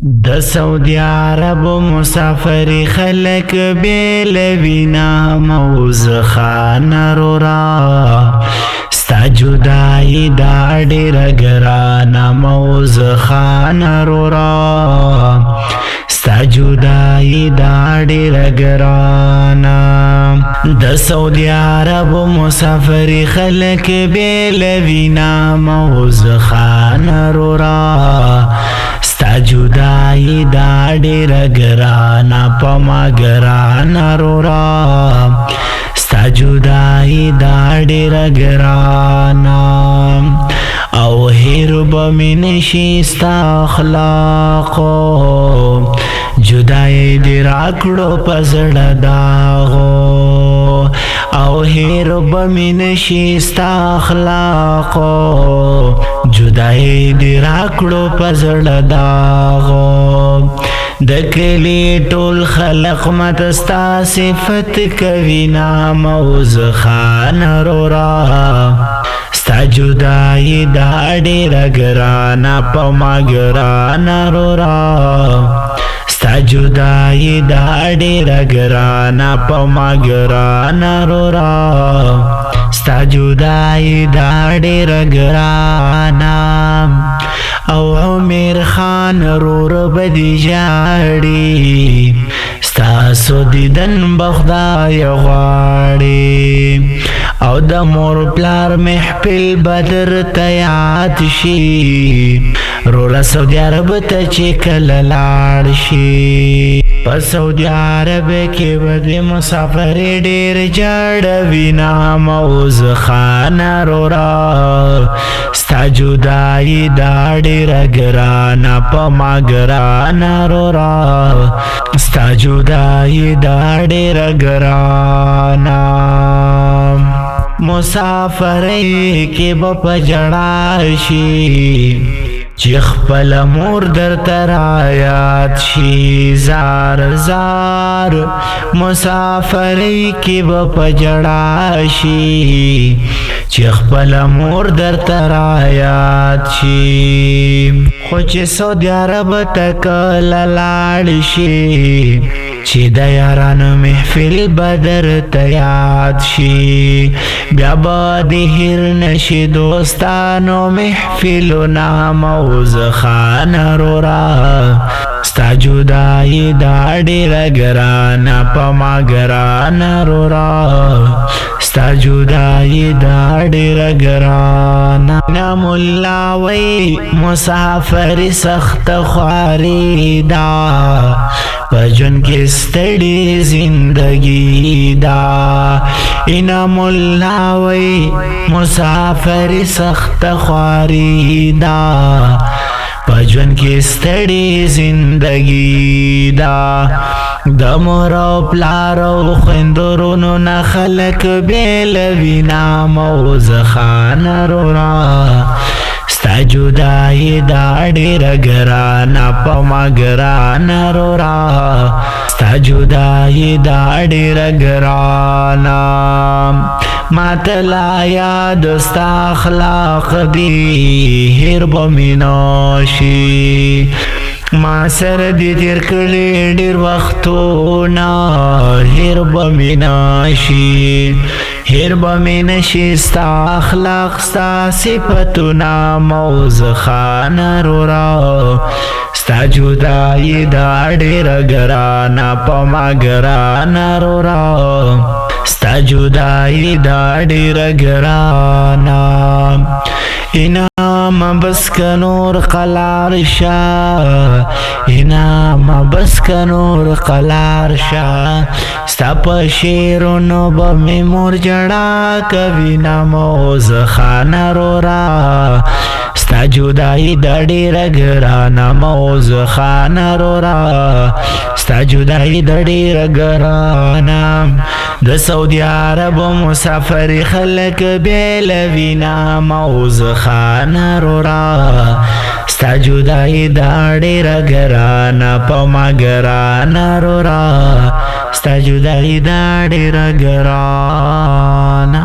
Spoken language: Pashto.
د سعودي عرب مسافر خلک بیل وینا موز خان رورا ستا جدائی دا ډیر ګرانه موز خان رورا ستا جدائی دا ډیر ګرانه د سعودي عرب مسافر خلک بیل وینا موز خان رورا ستا جدائی دا ډیر ګرانه پما ګرانه رورا ستا جدائی دا ډیر ګرانه او هیر به مې نشي ستا اخلاقو جدائی دې راکړو په زړه داغو او هیر به مې نشي ستا اخلاقو جدائی دې راکړو په زړه داغو د کلی ټول خلق مت ستا صفت کوي نا موز خان رورا ستا جدائی دا ډیر ګرانه په ما ګرانه رورا ستا جدائی دا ډیر ګرانه په ما ګرانه رورا ستا جدائی دا ډیر ګرانه او عمر خان رور بدی جاڑی ستاسو دیدن بخدای غواړي او د مور پلار محفل بدر تیاد شي رولا سعودي عرب ته چې کله لاړ شي په سعودي عرب کې به مسافر ډیر جاړوي نا موز خان رورا ستا جدائی دا ډیر ګرانه په ما ګرانه رورا ستا جدائی دا ډیر ګرانه مسافرۍ کې به په جړا شي چې خپل مور درته رایاد شي زار زار مسافرۍ کې به په جړا شي چې خپل مور درته رایاد شي خو چې سعودي عرب ته کله لاړ شي چې د یارانو محفل بدر ته یاد شي بیا به د هیر نشي دوستانو محفلونه موز خان رورا ستا جدائی دا ډیر ګرانه په ما ګرانه رورا ستا جدائی دا ډیر ګرانه نام الله وی مسافر سخت خواری دا پجن کې ستړي زندگی دا انعام الله وی مسافر سخت خواری دا پجن کې ستړي زندگی دا د مور او پلار او خویندورونو نه خلک بیل وینا موز خان رورا ستا جدائی دا ډیر ګرانه په ما ګرانه رورا ستا جدائی دا ډیر ګرانه ماته لا یاد ستا اخلاق دی هیر به مې نشي ما سره دې تیر کړي ډیر وختونه هیر به مې نشي هیر به مې نشي ستا اخلاق ستا صفتونه موز خان رورا ستا جدائی دا ډیر ګرانه په ما ګرانه رورا ستا جدائی دا ډیر ګرانه انعام بس که نور قلار شا انعام بس که نور قلار شا ستا په شیرونو به مې مور جړا کوي نا موز خان رورا ستا جدائی دا ډیر ګرانه موز خان رورا ستا جدائی دا ډیر ګرانه د سعودي عرب مسافر خلک بیل وینا موز خان رورا ستا جدائی دا ډیر ګرانه په ما ګرانه رورا ستا جدائی دا ډیر ګرانه